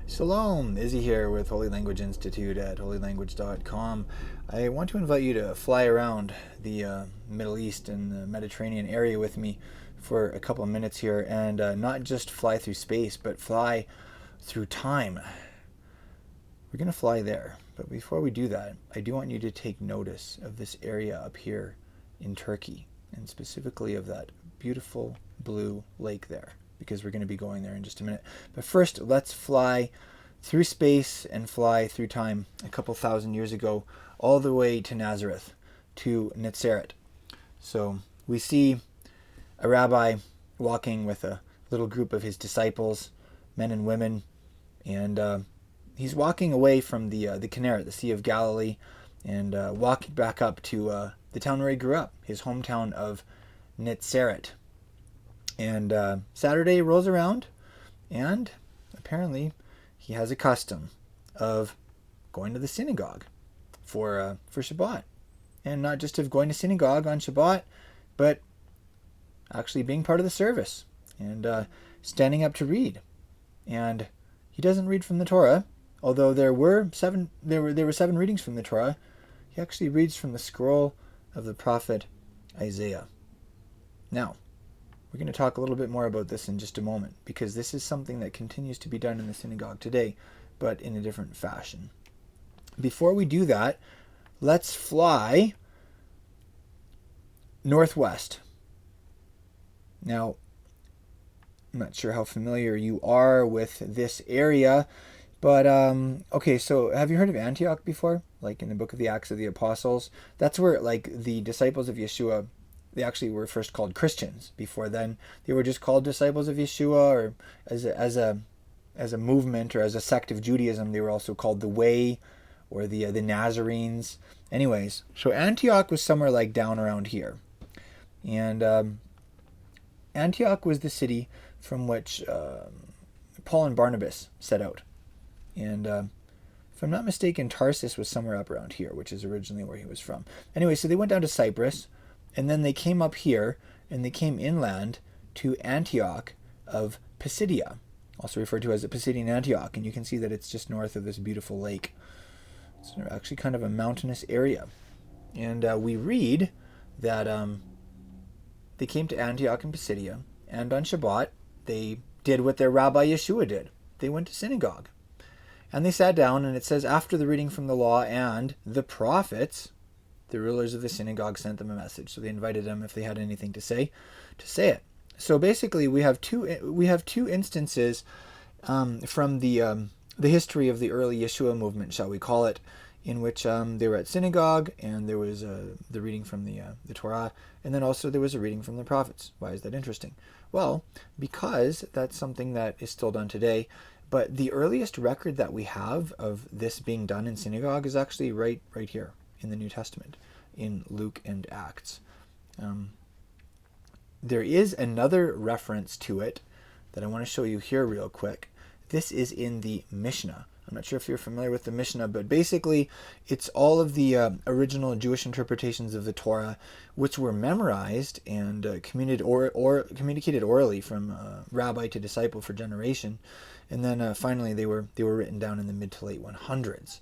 Shalom, Izzy here with Holy Language Institute at holylanguage.com. I want to invite you to fly around the Middle East and the Mediterranean area with me for a couple of minutes here, and not just fly through space, but fly through time. We're going to fly there, but before we do that, I do want you to take notice of this area up here in Turkey, and specifically of that beautiful blue lake there, because we're going to be going there in just a minute. But first, let's fly through space and fly through time a couple thousand years ago, all the way to Nazareth, to Netzaret. So we see a rabbi walking with a little group of his disciples, men and women, and he's walking away from the Kinneret, the Sea of Galilee, and walking back up to the town where he grew up, his hometown of Netzaret. And Saturday rolls around, and apparently he has a custom of going to the synagogue for Shabbat. And not just of going to synagogue on Shabbat, but actually being part of the service and standing up to read. And he doesn't read from the Torah, although there were seven readings from the Torah. He actually reads from the scroll of the prophet Isaiah. Now, we're going to talk a little bit more about this in just a moment, because this is something that continues to be done in the synagogue today, but in a different fashion. Before we do that, let's fly northwest. Now, I'm not sure how familiar you are with this area, but okay, so have you heard of Antioch before? Like in the book of the Acts of the Apostles? That's where the disciples of Yeshua, they actually were first called Christians. Before then, they were just called disciples of Yeshua, or as a movement or as a sect of Judaism, they were also called the Way or the Nazarenes. Anyways, so Antioch was somewhere like down around here, and Antioch was the city from which Paul and Barnabas set out, and if I'm not mistaken, Tarsus was somewhere up around here, which is originally where he was from. Anyway, so they went down to Cyprus. And then they came up here, and they came inland to Antioch of Pisidia, also referred to as the Pisidian Antioch. And you can see that it's just north of this beautiful lake. It's actually kind of a mountainous area. And we read that they came to Antioch in Pisidia, and on Shabbat, they did what their Rabbi Yeshua did. They went to synagogue. And they sat down, and it says, after the reading from the law and the prophets, the rulers of the synagogue sent them a message. So they invited them, if they had anything to say it. So basically, we have two instances from the history of the early Yeshua movement, shall we call it, in which they were at synagogue, and there was the reading from the Torah, and then also there was a reading from the prophets. Why is that interesting? Well, because that's something that is still done today. But the earliest record that we have of this being done in synagogue is actually right here in the New Testament, in Luke and Acts. There is another reference to it that I want to show you here real quick. This is in the Mishnah. I'm not sure if you're familiar with the Mishnah, but basically it's all of the original Jewish interpretations of the Torah, which were memorized and communicated orally from rabbi to disciple for generation, and then finally they were written down in the mid to late 100s.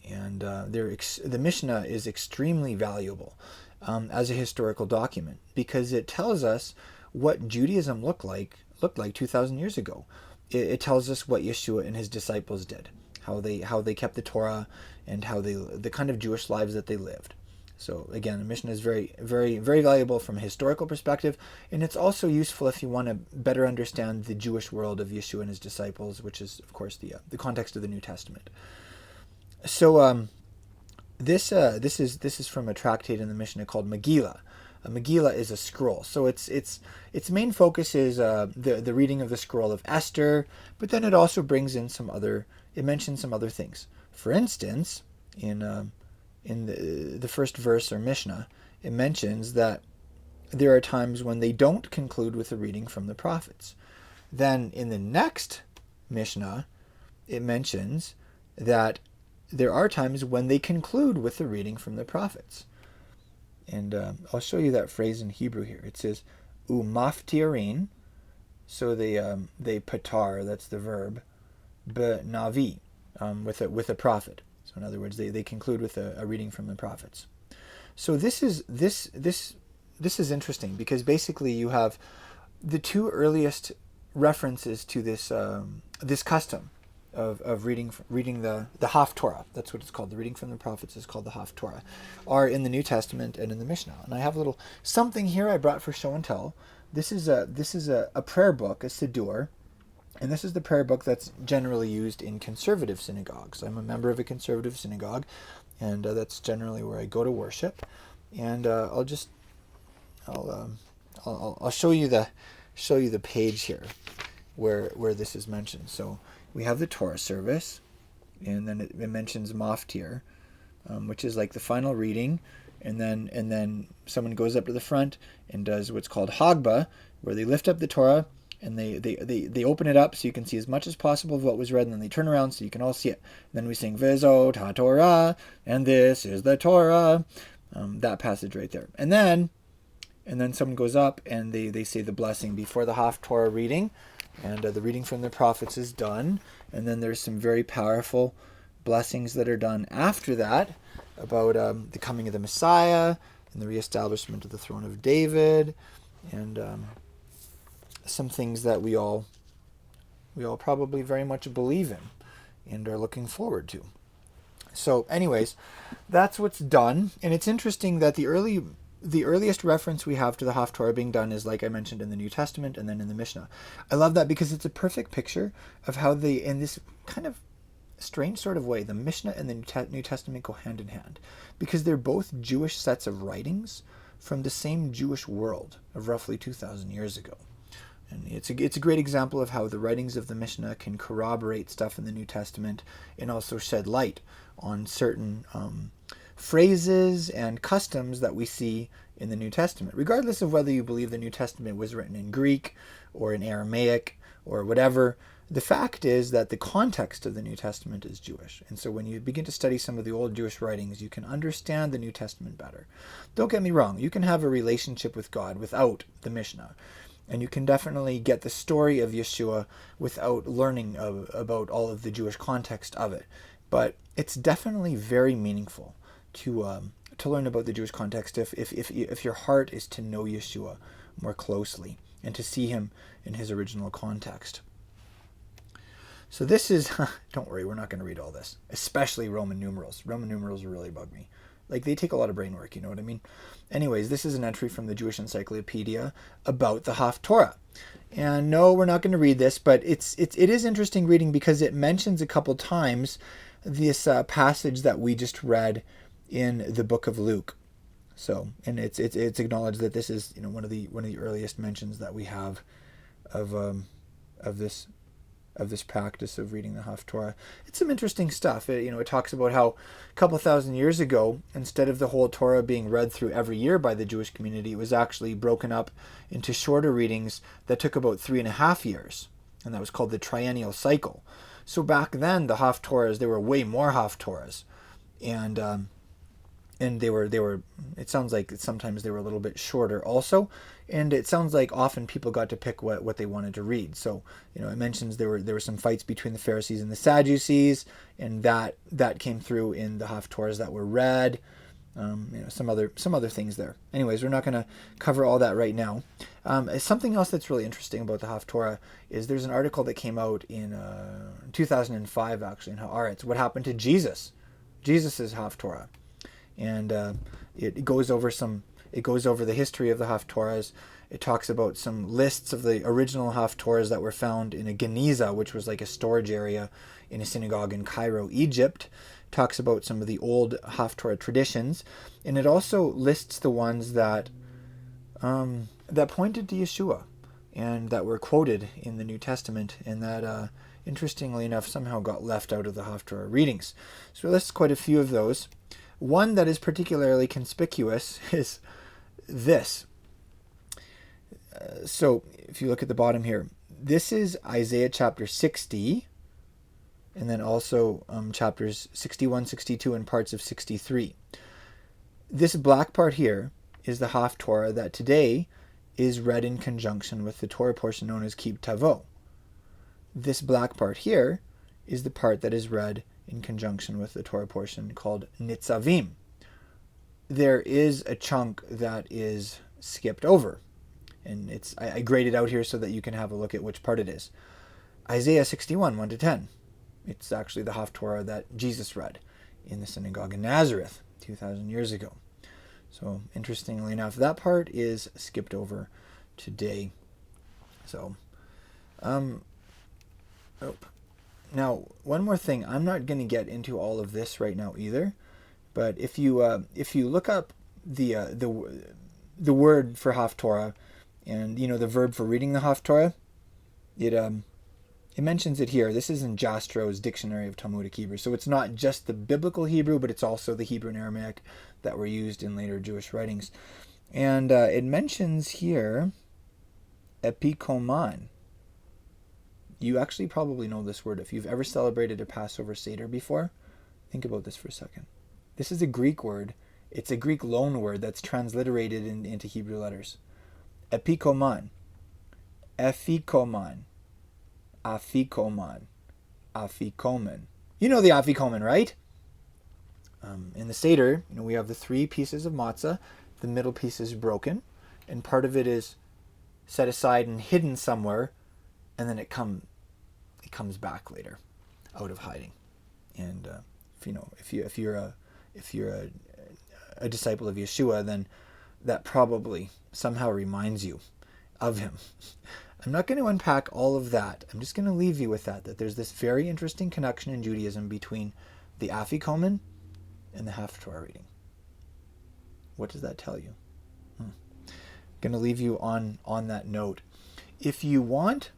And the Mishnah is extremely valuable as a historical document, because it tells us what Judaism looked like 2,000 years ago. It tells us what Yeshua and his disciples did, how they kept the Torah, and how the kind of Jewish lives that they lived. So again, the Mishnah is very, very, very valuable from a historical perspective, and it's also useful if you want to better understand the Jewish world of Yeshua and his disciples, which is of course the context of the New Testament. So this is from a tractate in the Mishnah called Megillah. A Megillah is a scroll. So its main focus is the reading of the scroll of Esther, but then it also brings in it mentions some other things. For instance, in the first verse or Mishnah, it mentions that there are times when they don't conclude with a reading from the prophets. Then in the next Mishnah, it mentions that there are times when they conclude with the reading from the prophets. And I'll show you that phrase in Hebrew here. It says, umaftirin, so they patar, that's the verb, b'navi, with a prophet. So in other words, they conclude with a reading from the prophets. So this is interesting, because basically you have the two earliest references to this custom of reading the Haftarah. That's what it's called. The reading from the prophets is called the Haftarah, are in the New Testament and in the Mishnah. And I have a little something here I brought for show and tell. This is a prayer book, a siddur, and this is the prayer book that's generally used in conservative synagogues. I'm a member of a conservative synagogue, and that's generally where I go to worship. And I'll show you the page here where this is mentioned. So we have the Torah service, and then it mentions maftir, which is like the final reading, and then someone goes up to the front and does what's called Hagba, where they lift up the Torah and they open it up so you can see as much as possible of what was read, and then they turn around so you can all see it. And then we sing Vizot HaTorah, and this is the Torah, that passage right there. And then someone goes up and they say the blessing before the Haftarah reading, and the reading from the prophets is done. And then there's some very powerful blessings that are done after that about the coming of the Messiah and the reestablishment of the throne of David, and some things that we all probably very much believe in and are looking forward to. So anyways, that's what's done. And it's interesting that the earliest reference we have to the Haftarah being done is, like I mentioned, in the New Testament and then in the Mishnah. I love that because it's a perfect picture of how in this kind of strange sort of way, the Mishnah and the New Testament go hand in hand, because they're both Jewish sets of writings from the same Jewish world of roughly 2,000 years ago. And it's a great example of how the writings of the Mishnah can corroborate stuff in the New Testament and also shed light on certain phrases and customs that we see in the New Testament, regardless of whether you believe the New Testament was written in Greek or in Aramaic or whatever. The fact is that the context of the New Testament is Jewish. And so when you begin to study some of the old Jewish writings, you can understand the New Testament better. Don't get me wrong, you can have a relationship with God without the Mishnah. And you can definitely get the story of Yeshua without learning about all of the Jewish context of it. But it's definitely very meaningful to learn about the Jewish context if your heart is to know Yeshua more closely and to see him in his original context. So this is, don't worry, we're not going to read all this, especially Roman numerals. Roman numerals really bug me. Like, they take a lot of brain work, you know what I mean? Anyways, this is an entry from the Jewish Encyclopedia about the Haftarah. And no, we're not going to read this, but it is interesting reading because it mentions a couple times this passage that we just read in the book of Luke. So, and it's acknowledged that this is, one of the earliest mentions that we have of this practice of reading the Haftarah. It's some interesting stuff. It talks about how a couple thousand years ago, instead of the whole Torah being read through every year by the Jewish community, it was actually broken up into shorter readings that took about 3.5 years, and that was called the triennial cycle. So back then, the Haftarahs, there were way more Haftarahs, and they were. It sounds like sometimes they were a little bit shorter also, and it sounds like often people got to pick what they wanted to read. So it mentions there were some fights between the Pharisees and the Sadducees, and that came through in the Haftarahs that were read. Some other things there. Anyways, we're not going to cover all that right now. Something else that's really interesting about the Haftarah is there's an article that came out in 2005 actually in Haaretz. What happened to Jesus's Haftarah? And it goes over the history of the Haftarahs. It talks about some lists of the original Haftarahs that were found in a geniza, which was like a storage area in a synagogue in Cairo, Egypt. It talks about some of the old Haftarah traditions, and it also lists the ones that pointed to Yeshua and that were quoted in the New Testament, and that interestingly enough somehow got left out of the Haftarah readings. So it lists quite a few of those. One that is particularly conspicuous is this. So if you look at the bottom here, this is Isaiah chapter 60, and then also chapters 61, 62, and parts of 63. This black part here is the Haftarah that today is read in conjunction with the Torah portion known as Kib Tavo. This black part here is the part that is read in conjunction with the Torah portion called Nitzavim. There is a chunk that is skipped over, and I graded out here so that you can have a look at which part it is. Isaiah 61, 1-10. It's actually the Haftarah that Jesus read in the synagogue in Nazareth 2,000 years ago. So, interestingly enough, that part is skipped over today. So, now, one more thing. I'm not going to get into all of this right now either, but if you look up the word for Haftarah and the verb for reading the Haftarah, it mentions it here. This is in Jastro's Dictionary of Talmudic Hebrew. So it's not just the biblical Hebrew, but it's also the Hebrew and Aramaic that were used in later Jewish writings. And it mentions here Afikoman. You actually probably know this word. If you've ever celebrated a Passover Seder before, think about this for a second. This is a Greek word. It's a Greek loan word that's transliterated into Hebrew letters. Afikoman. Afikoman. Afikoman. Afikoman. You know the Afikoman, right? In the Seder, we have the 3 pieces of matzah. The middle piece is broken, and part of it is set aside and hidden somewhere, and then it comes back later, out of hiding. And if you're a disciple of Yeshua, then that probably somehow reminds you of him. I'm not going to unpack all of that. I'm just going to leave you with that there's this very interesting connection in Judaism between the Afikoman and the Haftarah reading. What does that tell you? Going to leave you on that note. If you want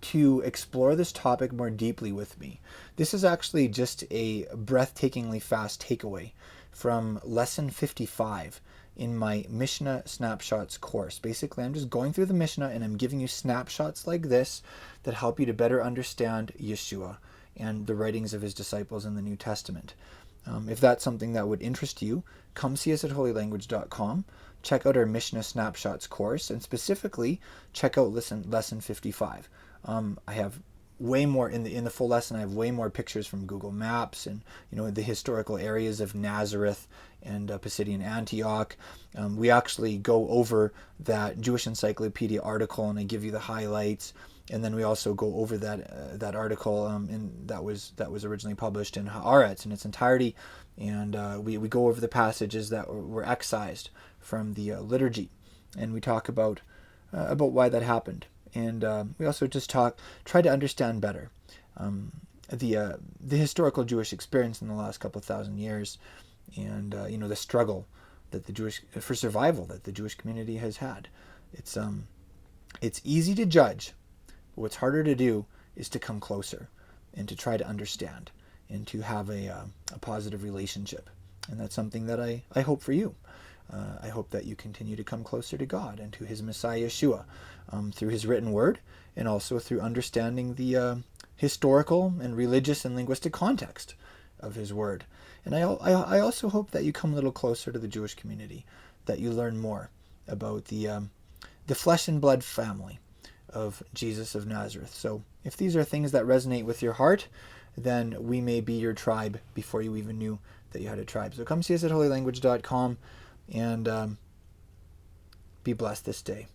to explore this topic more deeply with me, this is actually just a breathtakingly fast takeaway from lesson 55 in my Mishnah Snapshots course. Basically, I'm just going through the Mishnah and I'm giving you snapshots like this that help you to better understand Yeshua and the writings of his disciples in the New Testament. If that's something that would interest you, come see us at holylanguage.com. Check out our Mishnah Snapshots course, and specifically check out lesson 55. I have way more in the full lesson. I have way more pictures from Google Maps and the historical areas of Nazareth and Pisidian Antioch. We actually go over that Jewish Encyclopedia article, and I give you the highlights. And then we also go over that article that was originally published in Haaretz in its entirety, and we go over the passages that were excised from the liturgy, and we talk about why that happened. And we also just try to understand better the historical Jewish experience in the last couple of thousand years, and the struggle that for survival that the Jewish community has had. It's easy to judge, but what's harder to do is to come closer and to try to understand and to have a positive relationship. And that's something that I hope for you. I hope that you continue to come closer to God and to his Messiah Yeshua through his written word, and also through understanding the historical and religious and linguistic context of his word. And I also hope that you come a little closer to the Jewish community, that you learn more about the flesh and blood family of Jesus of Nazareth. So if these are things that resonate with your heart, then we may be your tribe before you even knew that you had a tribe. So come see us at holylanguage.com and be blessed this day.